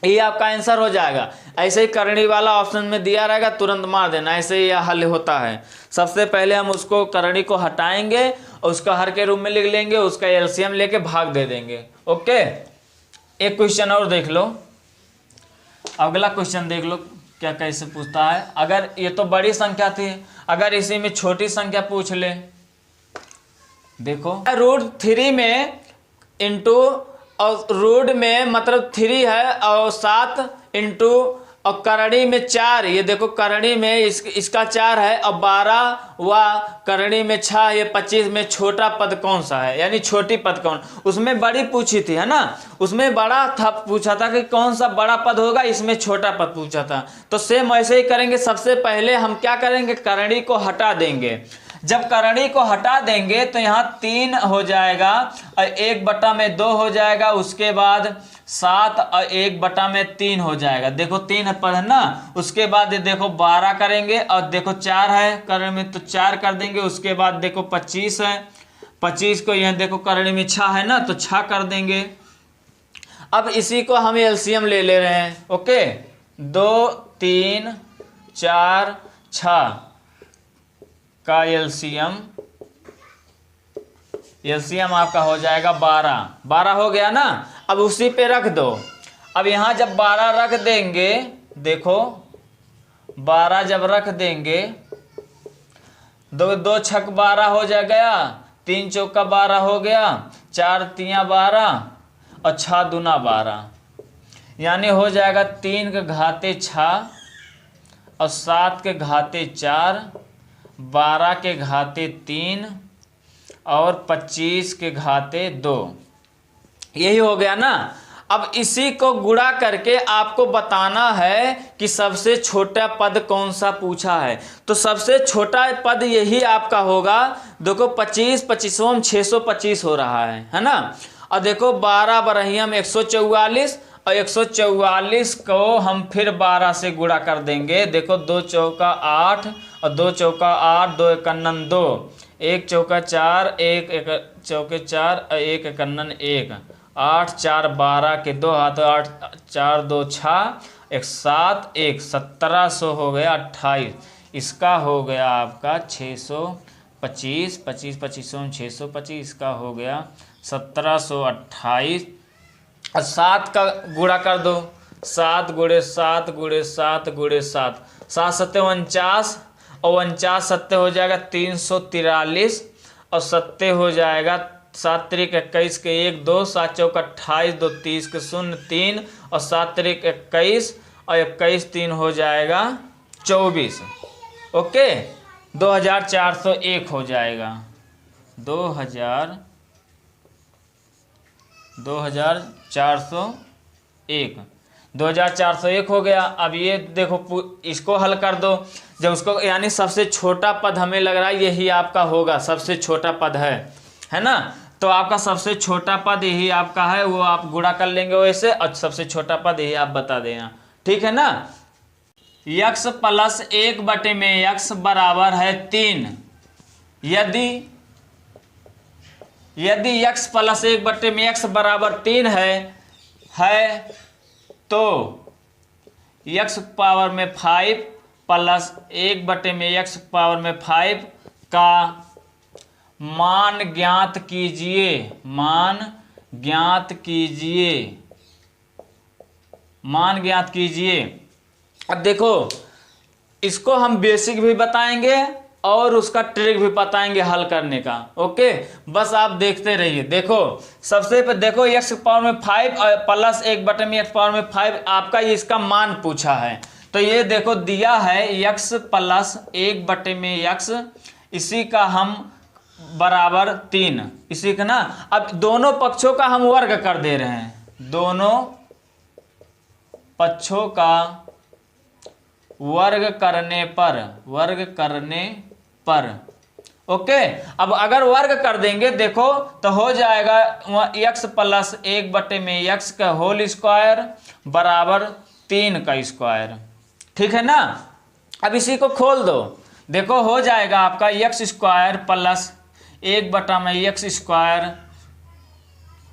ये आपका आंसर हो जाएगा। ऐसे ही करणी वाला ऑप्शन में दिया रहेगा, तुरंत मार देना, ऐसे ही यह हल होता है। सबसे पहले हम उसको करणी को हटाएंगे और उसका हर के रूप में लिख लेंगे, उसका एलसीएम लेके भाग दे देंगे। ओके, एक क्वेश्चन और देख लो, अगला क्वेश्चन देख लो क्या कैसे पूछता है। अगर ये तो बड़ी संख्या थी, अगर इसी में छोटी संख्या पूछ ले, देखो √3 में इंटू और रूट में मतलब 3 है और 7 इंटू और करणी में 4, ये देखो करणी में इसका 4 है और 12 व करणी में 6, ये 25 में छोटा पद कौन सा है, यानी छोटी पद कौन। उसमें बड़ी पूछी थी, है ना, उसमें बड़ा था, पूछा था कि कौन सा बड़ा पद होगा, इसमें छोटा पद पूछा था। तो सेम ऐसे ही करेंगे। सबसे पहले हम क्या करेंगे, करणी को हटा देंगे। जब करणी को हटा देंगे तो यहाँ 3 हो जाएगा और 1/2 हो जाएगा, उसके बाद 7 और 1/3 हो जाएगा। देखो 3 पद है ना, उसके बाद ये देखो 12 करेंगे और देखो 4 है करणी में तो 4 कर देंगे, उसके बाद देखो 25 है, 25 को यहाँ देखो करणी में 6 है ना तो 6 कर देंगे। अब इसी को हम एलसीएम ले ले रहे हैं। ओके, 2 3 4 6 का एलसीएम आपका हो जाएगा 12 हो गया ना। अब उसी पे रख दो। अब यहाँ जब 12 रख देंगे, देखो 12 जब रख देंगे, 2 छक 12 हो जा गया, 3 चौका 12 हो गया, 4 तिया 12 और 6 दूना 12, यानी हो जाएगा 3 के घाते 6 और 7 के घाते 4, 12 के घाते 3 और 25 के घाते 2। यही हो गया ना। अब इसी को गुणा करके आपको बताना है कि सबसे छोटा पद कौन सा पूछा है। तो सबसे छोटा पद यही आपका होगा। देखो 25 25 625 हो रहा है ना। और देखो 12 बरहिया में 144 और 144 को हम फिर 12 से गुणा कर देंगे। देखो 2 चौका 8 और 2 चौका 8, 2 एकन्नन 2, 1 चौका 4, 1 चौके 4 और 1 एकन्नन 1, 8 4 12 के 2 हाथ, 8 4 2 6, 1 7 1 1700 हो गया 28। इसका हो गया आपका 625, 25 25 625, इसका हो गया 1728। और 7 का गुणा कर दो, 7 गुणे 7 गुणे 7 गुणे 7, 7 7 49 और 49 7 हो जाएगा 343 और 7 हो जाएगा 7 त्रिक 21 के 1 2, 7 चौक 28, 2 30 के 0 3 और 7 त्रिक 21 और 21 3 हो जाएगा 24। ओके, 2401 हो जाएगा। 2401 हो गया। अब ये देखो इसको हल कर दो। जब उसको यानी सबसे छोटा पद हमें लग रहा है यही आपका होगा, सबसे छोटा पद है ना। तो आपका सबसे छोटा पद यही आपका है, वो आप गुणा कर लेंगे वैसे, और सबसे छोटा पद यही आप बता देना, ठीक है ना। x प्लस 1/x बराबर है 3। यदि x प्लस 1/x बराबर 3 है तो x पावर में 5 प्लस 1/x पावर में 5 का मान ज्ञात कीजिए। मान ज्ञात कीजिए। अब देखो इसको हम बेसिक भी बताएंगे और उसका ट्रिक भी बताएंगे हल करने का। ओके, बस आप देखते रहिए। देखो सबसे पे देखो x पावर में 5 और प्लस 1/x पावर में 5 आपका इसका मान पूछा है। तो ये देखो दिया है x प्लस 1/x, इसी का हम बराबर 3, इसी का ना। अब दोनों पक्षों का हम वर्ग कर दे रहे हैं, दोनों पक्षों का वर्ग करने पर ओके। अब अगर वर्ग कर देंगे देखो तो हो जाएगा x प्लस 1/x का होल स्क्वायर बराबर 3 का स्क्वायर, ठीक है ना। अब इसी को खोल दो, देखो हो जाएगा आपका x square plus 1/x square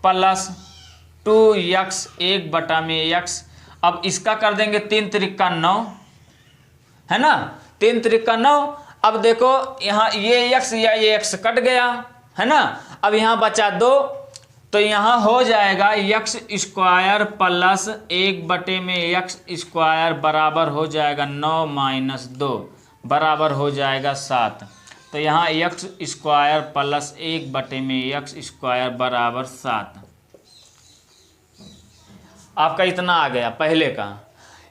plus 2x 1/x। अब इसका कर देंगे 3 त्रिक 9, है ना, 3 त्रिक 9। अब देखो यहाँ ये x या ये x कट गया, है ना। अब यहाँ बचा 2, तो यहाँ हो जाएगा x square plus 1/x square बराबर हो जाएगा 9 माइनस 2 बराबर हो जाएगा 7। तो यहाँ x square plus 1/x square बराबर 7। आपका इतना आ गया पहले का,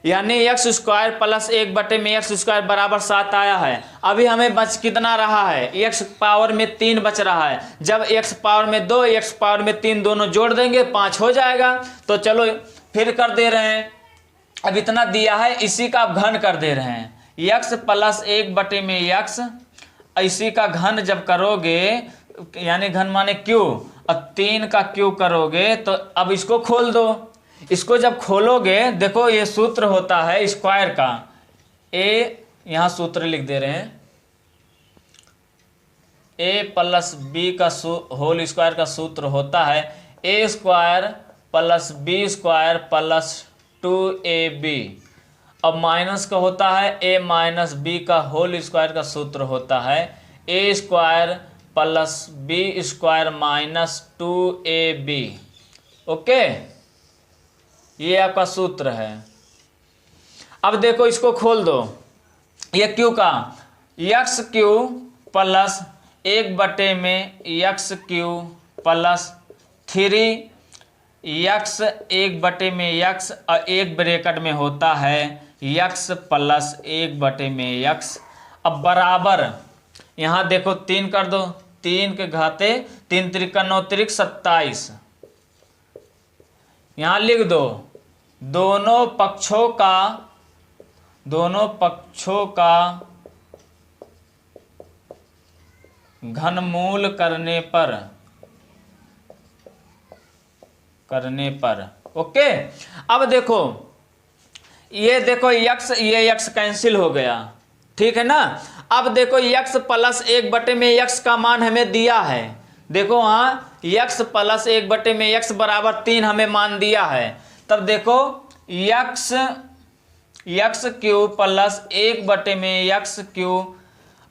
यानी x square plus 1/x square बराबर 7 आया है। अभी हमें बच कितना रहा है, x पावर में 3 बच रहा है। जब x पावर में 2 x पावर में 3 दोनों जोड़ देंगे 5 हो जाएगा। तो चलो फिर कर दे रहे हैं। अब इतना दिया है, इसी का आप घन कर दे रहे हैं। x प्लस 1/x इसी का घन जब करोगे, यानी घन माने क्यू, अब 3 का क्यू करोगे तो अब इसको खोल दो। इसको जब खोलोगे देखो ये सूत्र होता है स्क्वायर का, ए यहां सूत्र लिख दे रहे हैं, ए प्लस बी का होल स्क्वायर का सूत्र होता है A square plus B square plus 2ab। अब माइनस का होता है ए माइनस बी का होल स्क्वायर का सूत्र होता है A square plus B square minus 2ab। Okay, ये आपका सूत्र है। अब देखो इसको खोल दो, ये क्यू का एक्स क्यू प्लस 1 में एक्स क्यू प्लस 3x 1 में x और 1 ब्रैकेट में होता है x प्लस 1 में x। अब बराबर यहाँ देखो 3 कर दो, 3 के घाते 3 त्रिका 9 त्रिक 27। यहाँ लिख दो दोनों पक्षों का घनमूल करने पर। ओके, अब देखो ये देखो ये x कैंसिल हो गया, ठीक है ना। अब देखो x प्लस 1 में x का मान हमें दिया है, देखो वहाँ x प्लस 1 में x बराबर 3 हमें मान दिया है। तब देखो x क्यू प्लस 1 में x क्यू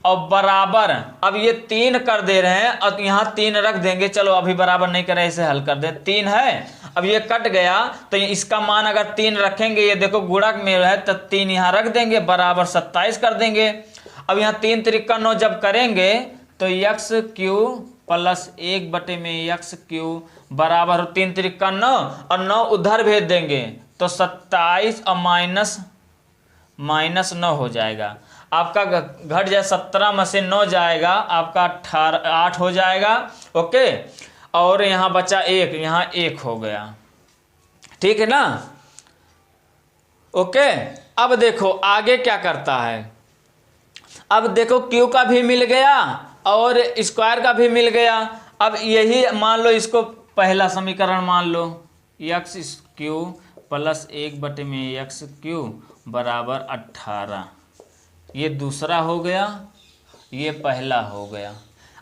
और बराबर, अब ये 3 कर दे रहे हैं और यहाँ 3 रख देंगे, चलो अभी बराबर नहीं कर रहे इसे हल कर दे, 3 है, अब ये कट गया तो इसका मान अगर 3 रखेंगे, ये देखो गुणक में है तो 3 यहाँ रख देंगे, बराबर 27 कर देंगे। अब यहाँ 3 त्रिका 9 जब करेंगे तो एक्स क्यू प्लस 1 में एक्स क्यू बराबर 3 त्रिका 9 और 9 उधर भेज देंगे तो 27 और माइनस 9 हो जाएगा। आपका घट जाए 17 में से 9 जाएगा, आपका 8 हो जाएगा। ओके, और यहाँ बचा 1, यहाँ 1 हो गया, ठीक है ना। ओके, अब देखो आगे क्या करता है। अब देखो क्यू का भी मिल गया और स्क्वायर का भी मिल गया। अब यही मान लो, इसको पहला समीकरण मान लो, एक्स क्यू प्लस 1 में एक्स क्यू बराबर 18। ये दूसरा हो गया, ये पहला हो गया।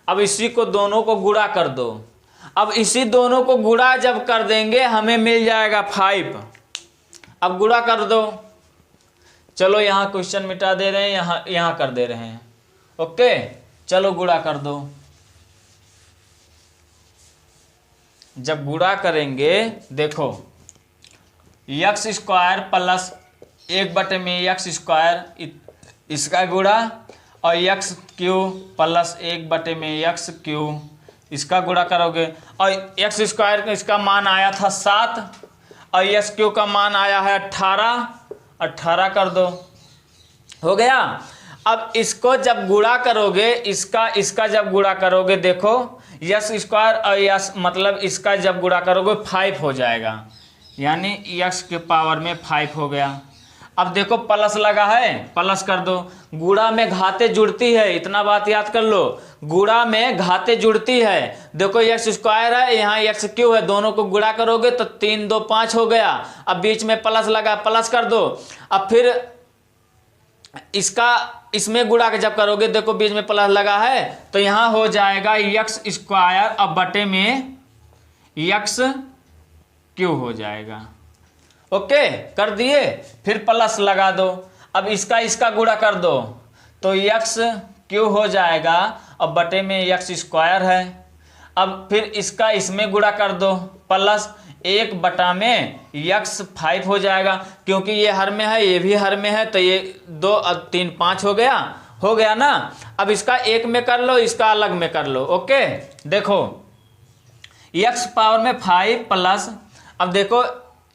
अब इसी को दोनों को गुणा कर दो। अब इसी दोनों को गुणा जब कर देंगे हमें मिल जाएगा 5। अब गुणा कर दो, चलो यहाँ क्वेश्चन मिटा दे रहे हैं, यहाँ कर दे रहे हैं। ओके, चलो गुणा कर दो। जब गुणा करेंगे देखो एक्स स्क्वायर प्लस 1 में एक्स स्क्वायर इसका गुणा और एक्स क्यू प्लस 1 में एक्स क्यू इसका गुणा करोगे और एक्स स्क्वायर इसका मान आया था 7 और एक्स क्यू का मान आया है 18 कर दो, हो गया। अब इसको जब गुणा करोगे, इसका जब गुणा करोगे देखो एक्स स्क्वायर और एक्स मतलब इसका जब गुणा करोगे 5 हो जाएगा, यानी एक्स के पावर में 5 हो गया। अब देखो प्लस लगा है, प्लस कर दो। गुणा में घाते जुड़ती है, इतना बात याद कर लो, गुणा में घाते जुड़ती है। देखो एक्स स्क्वायर है, यहाँ एक्स क्यू है, दोनों को गुणा करोगे तो 3 2 5 हो गया। अब बीच में प्लस लगा, प्लस कर दो। अब फिर इसमें गुणा के जब करोगे देखो बीच में प्लस लगा है तो यहाँ हो जाएगा एक्स स्क्वायर अब बटे में एक्स क्यू हो जाएगा। ओके, कर दिए, फिर प्लस लगा दो। अब इसका गुणा कर दो तो एक्स क्यू हो जाएगा अब बटे में एक्स स्क्वायर है। अब फिर इसमें गुणा कर दो, प्लस 1 में एक्स 5 हो जाएगा, क्योंकि ये हर में है ये भी हर में है तो ये 2 और 3 5 हो गया ना। अब इसका 1 में कर लो, इसका अलग में कर लो। ओके, देखो एक्स पावर में 5 प्लस, अब देखो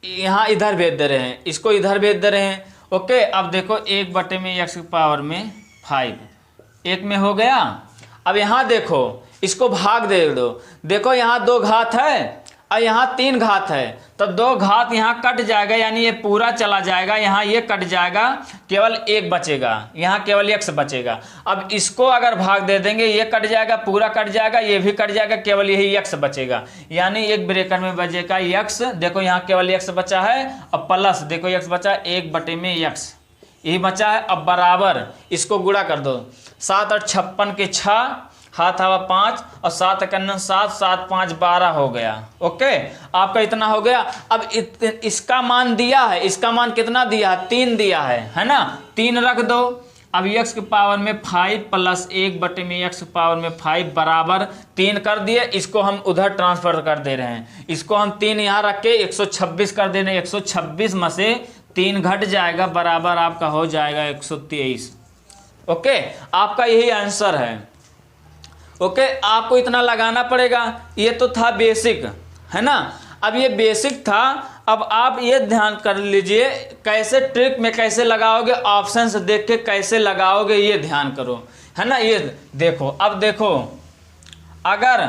यहाँ इधर भेज दे रहे हैं, इसको इधर भेज दे रहे हैं। ओके, अब देखो 1 में एक्स पावर में 5 1 में हो गया। अब यहाँ देखो इसको भाग दे दो, देखो यहाँ 2 घात है और यहाँ 3 घात है तो 2 घात यहाँ कट जाएगा, यानी ये पूरा चला जाएगा, यहाँ ये कट जाएगा, केवल 1 बचेगा, यहाँ केवल x बचेगा। अब इसको अगर भाग दे देंगे, ये कट जाएगा, पूरा कट जाएगा, ये भी कट जाएगा, केवल यही x बचेगा, यानी एक ब्रैकेट में बचेगा x। देखो यहाँ केवल x बचा है, अब प्लस देखो x बचा 1/x, यही बचा है। अब बराबर इसको गुणा कर दो, 7 और 56 के 6, हाथ हवा 5 और 7 कन्न 7, 7 5 12 हो गया। ओके, आपका इतना हो गया। अब इसका मान दिया है, इसका मान कितना दिया है? 3 दिया है ना, 3 रख दो। अब x की पावर में 5 प्लस 1/x की पावर में 5 बराबर 3 कर दिए। इसको हम उधर ट्रांसफर कर दे रहे हैं, इसको हम 3 यहाँ रख के 126 कर दे रहे हैं। 126 में से 3 घट जाएगा, बराबर आपका हो जाएगा 123। ओके, आपका यही आंसर है। ओके, आपको इतना लगाना पड़ेगा। ये तो था बेसिक, है ना। अब ये बेसिक था, अब आप ये ध्यान कर लीजिए कैसे ट्रिक में कैसे लगाओगे, ऑप्शंस देख के कैसे लगाओगे, ये ध्यान करो, है ना। ये देखो, अब देखो अगर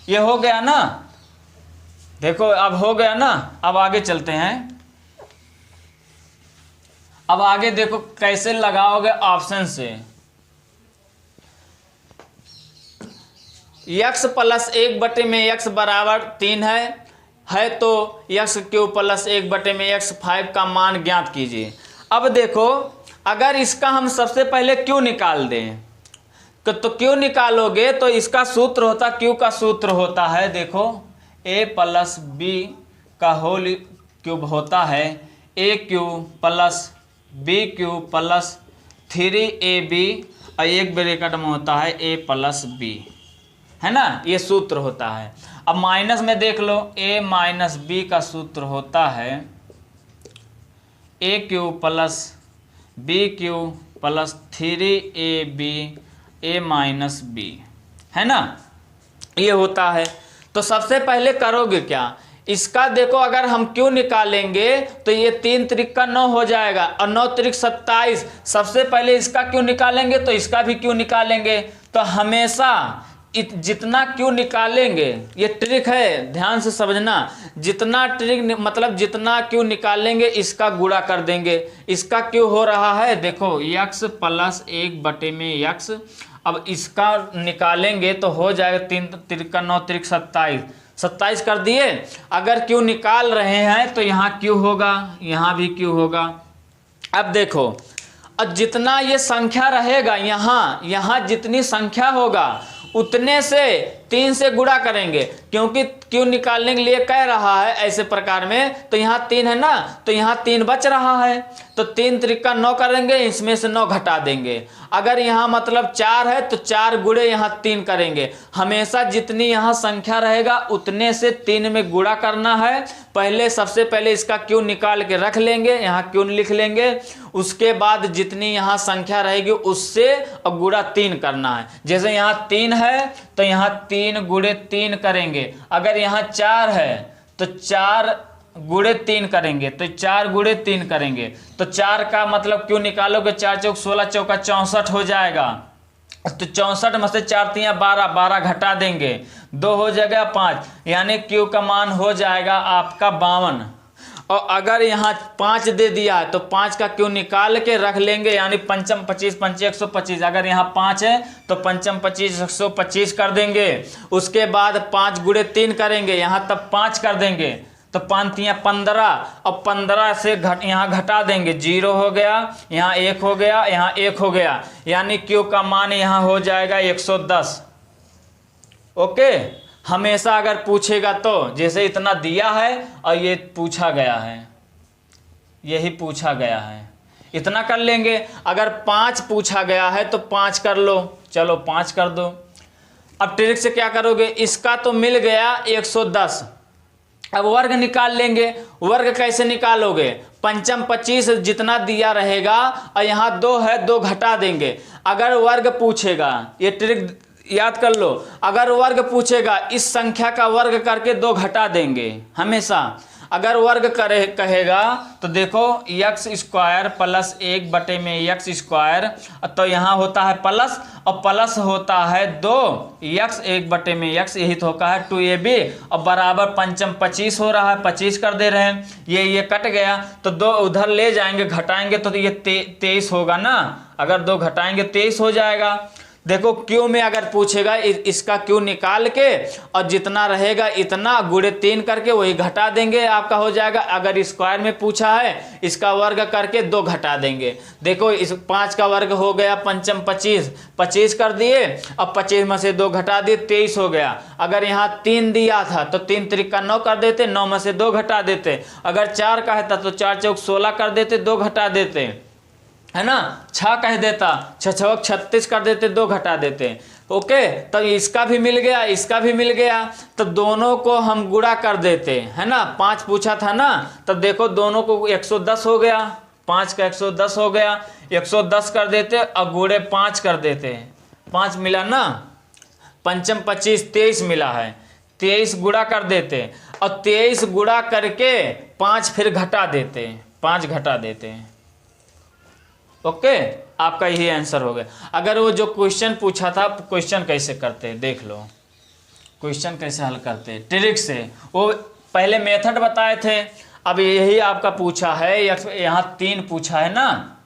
ये हो गया ना, देखो अब हो गया ना, अब आगे चलते हैं। अब आगे देखो कैसे लगाओगे ऑप्शन से। x प्लस 1/x बराबर 3 है तो x³ प्लस 1/x 5 का मान ज्ञात कीजिए। अब देखो, अगर इसका हम सबसे पहले q निकाल दें तो q निकालोगे तो इसका सूत्र होता, q का सूत्र होता है, देखो a प्लस b का होल क्यूब होता है a³ plus b³ plus 3ab और एक ब्रैकेट में होता है a प्लस b, है ना, ये सूत्र होता है। अब माइनस में देख लो, a माइनस b का सूत्र होता है a³ plus b³ plus 3ab a minus b, है ना, ये होता है। तो सबसे पहले करोगे क्या, इसका देखो अगर हम क्यों निकालेंगे तो ये 3 त्रिक का 9 हो जाएगा और 9 त्रिक 27। सबसे पहले इसका क्यों निकालेंगे तो इसका भी क्यों निकालेंगे। तो हमेशा जितना क्यों निकालेंगे, ये ट्रिक है, ध्यान से समझना। जितना ट्रिक मतलब जितना क्यों निकालेंगे इसका गुणा कर देंगे। इसका क्यों हो रहा है, देखो x प्लस 1/x। अब इसका निकालेंगे तो हो जाएगा 3 त्रिक का 9 त्रिक 27 कर दिए। अगर क्यों निकाल रहे हैं तो यहाँ क्यों होगा, यहाँ भी क्यों होगा। अब देखो, अब जितना ये संख्या रहेगा, यहाँ जितनी संख्या होगा उतने से 3 से गुणा करेंगे, क्योंकि क्यों निकालने के लिए कह रहा है ऐसे प्रकार में। तो यहाँ 3 है ना, तो यहाँ 3 बच रहा है, तो 3 त्रिक का 9 करेंगे, इसमें से 9 घटा देंगे। अगर यहाँ मतलब 4 है तो 4 गुणे यहाँ 3 करेंगे। हमेशा जितनी यहाँ संख्या रहेगा उतने से 3 में गुणा करना है। पहले सबसे पहले इसका क्यों निकाल के रख लेंगे, यहाँ क्यों लिख लेंगे, उसके बाद जितनी यहाँ संख्या रहेगी उससे अब गुणा 3 करना है। जैसे यहाँ 3 है तो यहाँ 3 गुणे 3 करेंगे। अगर यहाँ 4 है तो 4 गुणे 3 करेंगे, तो 4 गुणे 3 करेंगे। तो 4 का मतलब क्यों निकालोगे, 4 चौक 16, चौका 64 हो जाएगा। तो 64 में से 4 3 12, 12 घटा देंगे, 2 हो जाएगा 5, यानी क्यू का मान हो जाएगा आपका 52। और अगर यहाँ 5 दे दिया है तो 5 का क्यों निकाल के रख लेंगे, यानी पंचम 25 पंचे 125। अगर यहाँ 5 है तो पंचम 25 125 कर देंगे। उसके बाद 5 गुणे 3 करेंगे, यहाँ तब 5 कर देंगे, तो 5 3 15 और 15 से यहाँ घटा देंगे, 0 हो गया, यहाँ 1 हो गया, यहाँ 1 हो गया, यानी क्यू का मान यहाँ हो जाएगा 110। ओके, हमेशा अगर पूछेगा तो जैसे इतना दिया है और ये पूछा गया है, यही पूछा गया है, इतना कर लेंगे। अगर 5 पूछा गया है तो 5 कर लो, चलो 5 कर दो। अब ट्रिक से क्या करोगे, इसका तो मिल गया 110, अब वर्ग निकाल लेंगे। वर्ग कैसे निकालोगे, पंचम 25 जितना दिया रहेगा और यहाँ 2 है, 2 घटा देंगे। अगर वर्ग पूछेगा, ये ट्रिक याद कर लो, अगर वर्ग पूछेगा इस संख्या का वर्ग करके 2 घटा देंगे हमेशा। अगर वर्ग करे कहेगा तो देखो एक्स स्क्वायर प्लस 1/x², तो यहाँ होता है प्लस, और प्लस होता है 2x 1/x, यही तो होता है 2ab, और बराबर पंचम 25 हो रहा है, 25 कर दे रहे हैं। ये कट गया तो 2 उधर ले जाएंगे, घटाएंगे तो ये 23 होगा ना, अगर 2 घटाएंगे 23 हो जाएगा। देखो क्यू में अगर पूछेगा इसका क्यू निकाल के और जितना रहेगा इतना गुणे 3 करके वही घटा देंगे, आपका हो जाएगा। अगर स्क्वायर में पूछा है इसका वर्ग करके 2 घटा देंगे। देखो इस 5 का वर्ग हो गया पंचम 25 कर दिए, अब 25 में से 2 घटा दिए 23 हो गया। अगर यहाँ 3 दिया था तो 3 त्रिका 9 कर देते, 9 में से 2 घटा देते। अगर 4 का है तो 4 चौक 16 कर देते, 2 घटा देते, है ना। 6 कह देता, 6 छक 36 कर देते, 2 घटा देते। ओके, तो इसका भी मिल गया, इसका भी मिल गया, तो दोनों को हम गुणा कर देते, है ना। 5 पूछा था ना, तब देखो दोनों को 110 हो गया, 5 का 110 हो गया, 110 कर देते और गुणे 5 कर देते, 5 मिला ना, पंचम 25 23 मिला है, 23 गुणा कर देते, और 23 गुणा करके 5 फिर घटा देते, 5 घटा देते। ओके, आपका यही आंसर हो गया। अगर वो जो क्वेश्चन पूछा था, क्वेश्चन कैसे करते देख लो, क्वेश्चन कैसे हल करते ट्रिक से, वो पहले मेथड बताए थे, अब यही आपका पूछा है, यहाँ 3 पूछा है ना,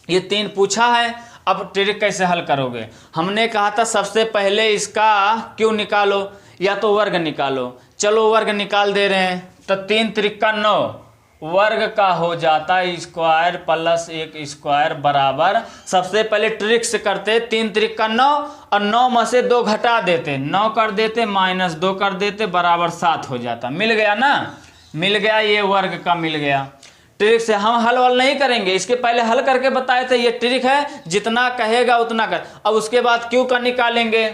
ये 3 पूछा है, अब ट्रिक कैसे हल करोगे। हमने कहा था सबसे पहले इसका क्यों निकालो या तो वर्ग निकालो, चलो वर्ग निकाल दे रहे हैं, तो 3 त्रिका 9 वर्ग का हो जाता है स्क्वायर प्लस 1² बराबर, सबसे पहले ट्रिक से करते 3 त्रिका 9 और 9 में से 2 घटा देते, 9 कर देते माइनस 2 कर देते बराबर 7 हो जाता। मिल गया ना, मिल गया, ये वर्ग का मिल गया। ट्रिक से हम हल वल नहीं करेंगे, इसके पहले हल करके बताए थे, ये ट्रिक है, जितना कहेगा उतना कर। अब उसके बाद क्यू का निकालेंगे,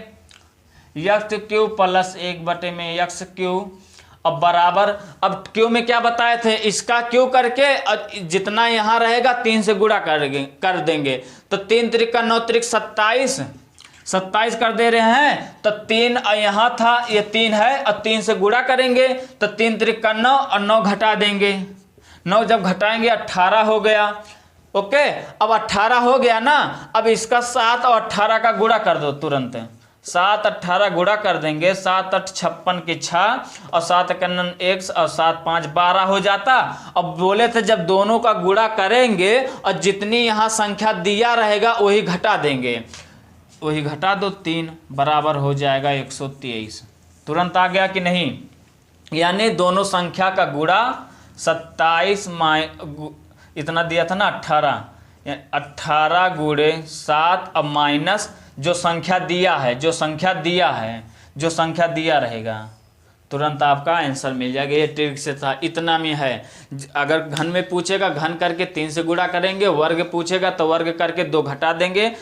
x³ प्लस 1/x³ अब बराबर, अब क्यू में क्या बताए थे, इसका क्यू करके जितना यहाँ रहेगा 3 से गुणा कर देंगे, तो 3 त्रिका 9 त्रिक 27 कर दे रहे हैं, तो 3 यहाँ था, ये 3 है और 3 से गुणा करेंगे, तो 3 त्रिका 9 और 9 घटा देंगे, 9 जब घटाएंगे 18 हो गया। ओके, अब 18 हो गया ना, अब इसका 7 और 18 का गुणा कर दो तुरंत, 7 18 गुणा कर देंगे, 7 8 56 की 6 और 7 1 1 और 7 5 12 हो जाता। अब बोले थे जब दोनों का गुणा करेंगे और जितनी यहाँ संख्या दिया रहेगा वही घटा देंगे, वही घटा दो, 3 बराबर हो जाएगा 123। तुरंत आ गया कि नहीं, यानी दोनों संख्या का गुणा 27 इतना दिया था ना 18 गुणे 7 और माइनस जो संख्या दिया है, जो संख्या दिया रहेगा, तुरंत आपका आंसर मिल जाएगा। ये ट्रिक से था, इतना में है। अगर घन में पूछेगा घन करके 3 से गुणा करेंगे, वर्ग पूछेगा तो वर्ग करके 2 घटा देंगे।